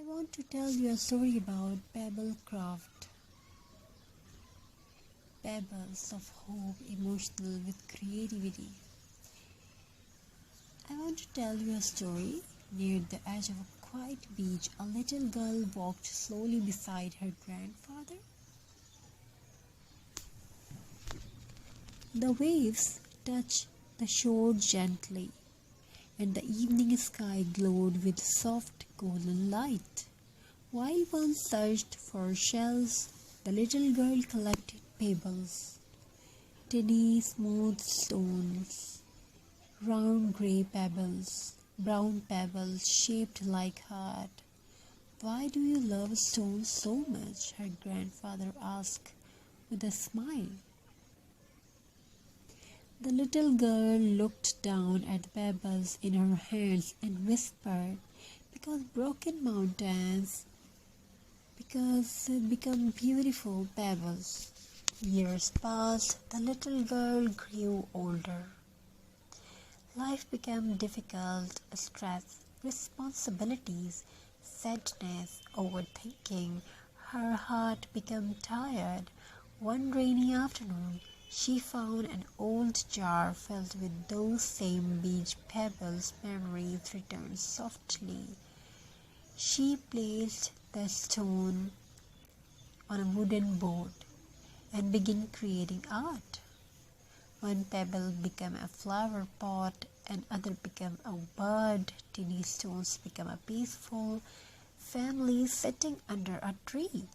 I want to tell you a story about Pebble craft. Pebbles of hope, emotional with creativity. I want to tell you a story. Near the edge of a quiet beach, a little girl walked slowly beside her grandfather. The waves touched the shore gently, and the evening sky glowed with soft golden light. While one searched for shells, the little girl collected pebbles, tiny smooth stones, round grey pebbles, brown pebbles shaped like heart. "Why do you love stones so much?" her grandfather asked with a smile. The little girl looked down at the pebbles in her hands and whispered, "Because broken mountains become beautiful pebbles." Years passed, the little girl grew older. Life became difficult, stress, responsibilities, sadness, overthinking. Her heart became tired. One rainy afternoon, she found an old jar filled with those same beach pebbles. Memories returned softly. She placed the stone on a wooden board and began creating art. One pebble became a flower pot, and other became a bird. Tiny stones became a peaceful family sitting under a tree.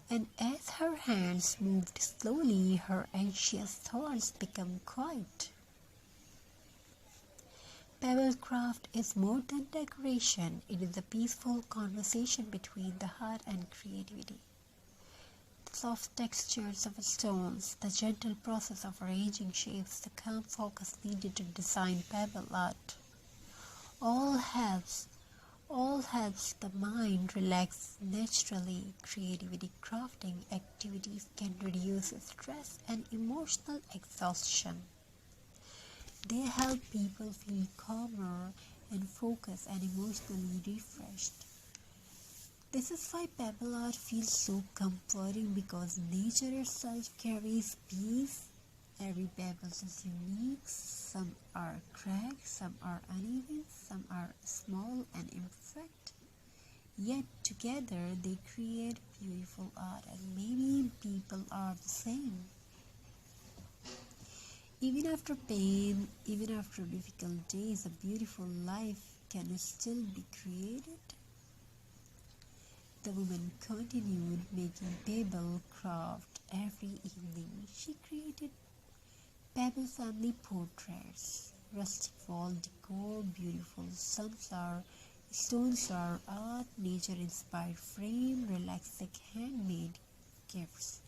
And as her hands moved slowly, her anxious thoughts became quiet. Pebble craft is more than decoration. It is a peaceful conversation between the heart and creativity. The soft textures of stones, the gentle process of arranging shapes, the calm focus needed to design pebble art, all helps all helps the mind relax naturally. Creativity crafting activities can reduce stress and emotional exhaustion. They help people feel calmer and focused and emotionally refreshed. This is why pebble art feels so comforting, because nature itself carries peace. Every pebble is unique. Some are cracked, some are uneven, some are small and imperfect. Yet together they create beautiful art, and maybe people are the same. Even after pain, even after difficult days, a beautiful life can still be created. The woman continued making pebble craft every evening. She created pebble family portraits, rustic wall decor, beautiful sunflower, stone art, nature-inspired frame, relaxing handmade gifts.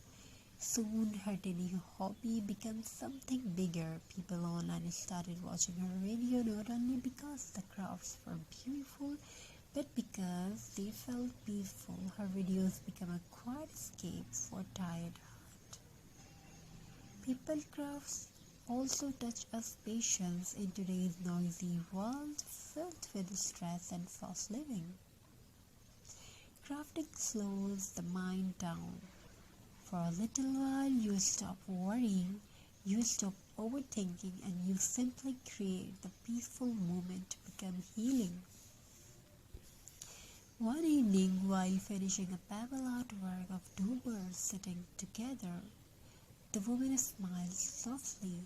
Soon her tiny hobby became something bigger. People online started watching her video not only because the crafts were beautiful, but because they felt peaceful. Her videos became a quiet escape for tired heart. People crafts also touch us patience in today's noisy world filled with stress and fast living. Crafting slows the mind down. For a little while you stop worrying, you stop overthinking, and you simply create. The peaceful moment to become healing. One evening, while finishing a pebble artwork of two birds sitting together, the woman smiled softly.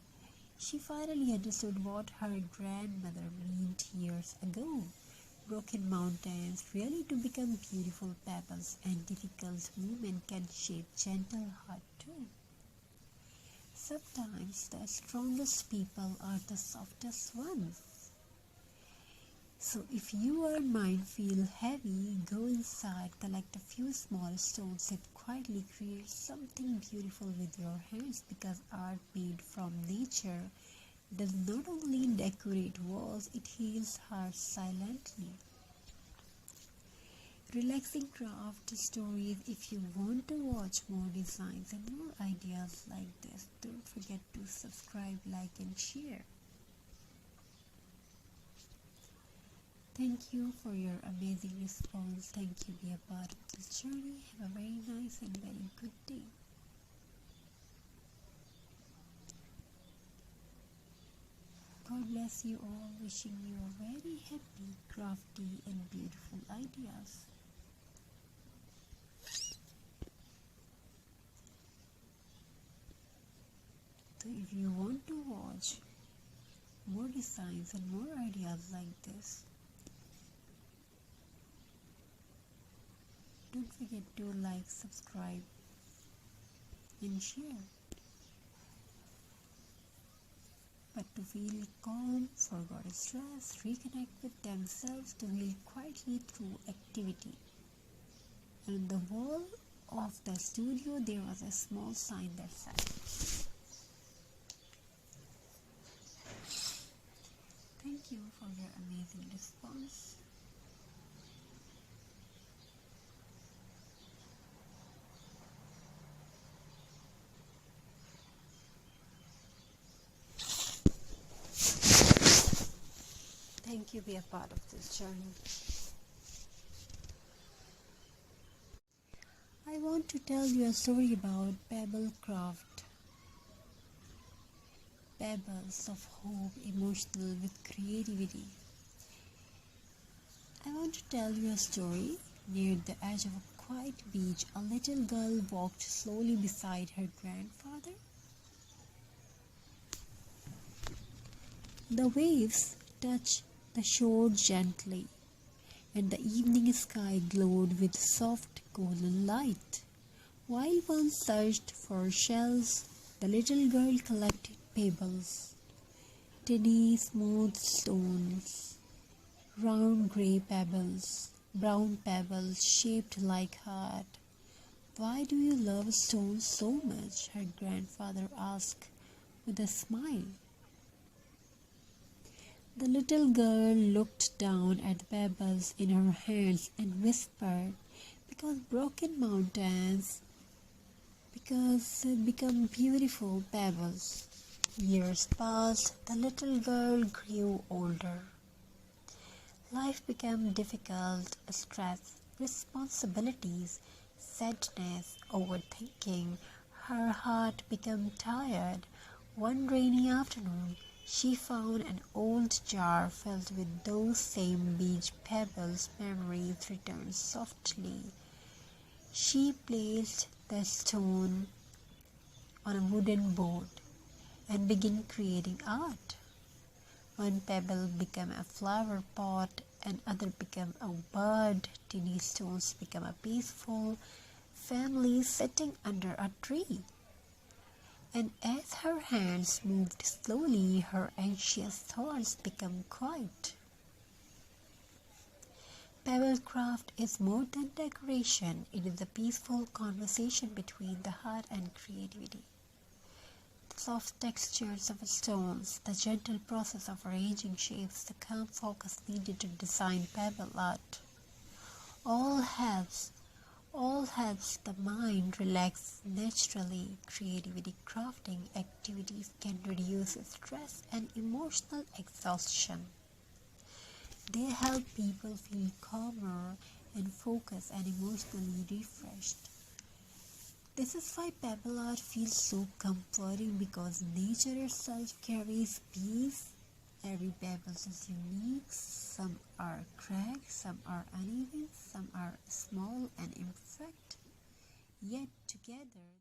She finally understood what her grandmother meant years ago. Broken mountains really do become beautiful pebbles, and difficult movement can shape gentle heart too. Sometimes the strongest people are the softest ones. So if your mind feels heavy, go inside, collect a few small stones and quietly create something beautiful with your hands, because art made from nature does not only decorate walls, it heals hearts silently. Relaxing craft stories. If you want to watch more designs and more ideas like this, don't forget to subscribe, like and share. Thank you for your amazing response. Thank you. Be a part of this journey. Have a very nice and very good day. God bless you all. Wishing you a very happy, crafty and beautiful ideas. So if you want to watch more designs and more ideas like this, don't forget to like, subscribe and share. But to feel calm, forget stress, reconnect with themselves, to heal quietly through activity. And on the wall of the studio there was a small sign that said, "Thank you for your amazing response." Thank you. Be a part of this journey. I want to tell you a story about Pebble craft. Pebbles of hope, emotional with creativity. I want to tell you a story. Near the edge of a quiet beach, a little girl walked slowly beside her grandfather. The waves touched the shore gently, and the evening sky glowed with soft golden light. While one searched for shells, the little girl collected pebbles, tiny smooth stones, round grey pebbles, brown pebbles shaped like heart. "Why do you love stones so much?" her grandfather asked with a smile. The little girl looked down at the pebbles in her hands and whispered, "Because broken mountains become beautiful pebbles." Years passed, the little girl grew older. Life became difficult, stress, responsibilities, sadness, overthinking. Her heart became tired. One rainy afternoon, she found an old jar filled with those same beach pebbles. Memories returned softly. She placed the stone on a wooden board and began creating art. One pebble became a flower pot, and other became a bird. Tiny stones became a peaceful family sitting under a tree. And as her hands moved slowly, her anxious thoughts became quiet. Pebble craft is more than decoration. It is a peaceful conversation between the heart and creativity. The soft textures of stones, the gentle process of arranging shapes, the calm focus needed to design pebble art, all helps the mind relax naturally. Creativity crafting activities can reduce stress and emotional exhaustion. They help people feel calmer and focused and emotionally refreshed. This is why pebble art feels so comforting, because nature itself carries peace. Every pebble is unique. Some are cracked, some are uneven, some are small and imperfect. Yet together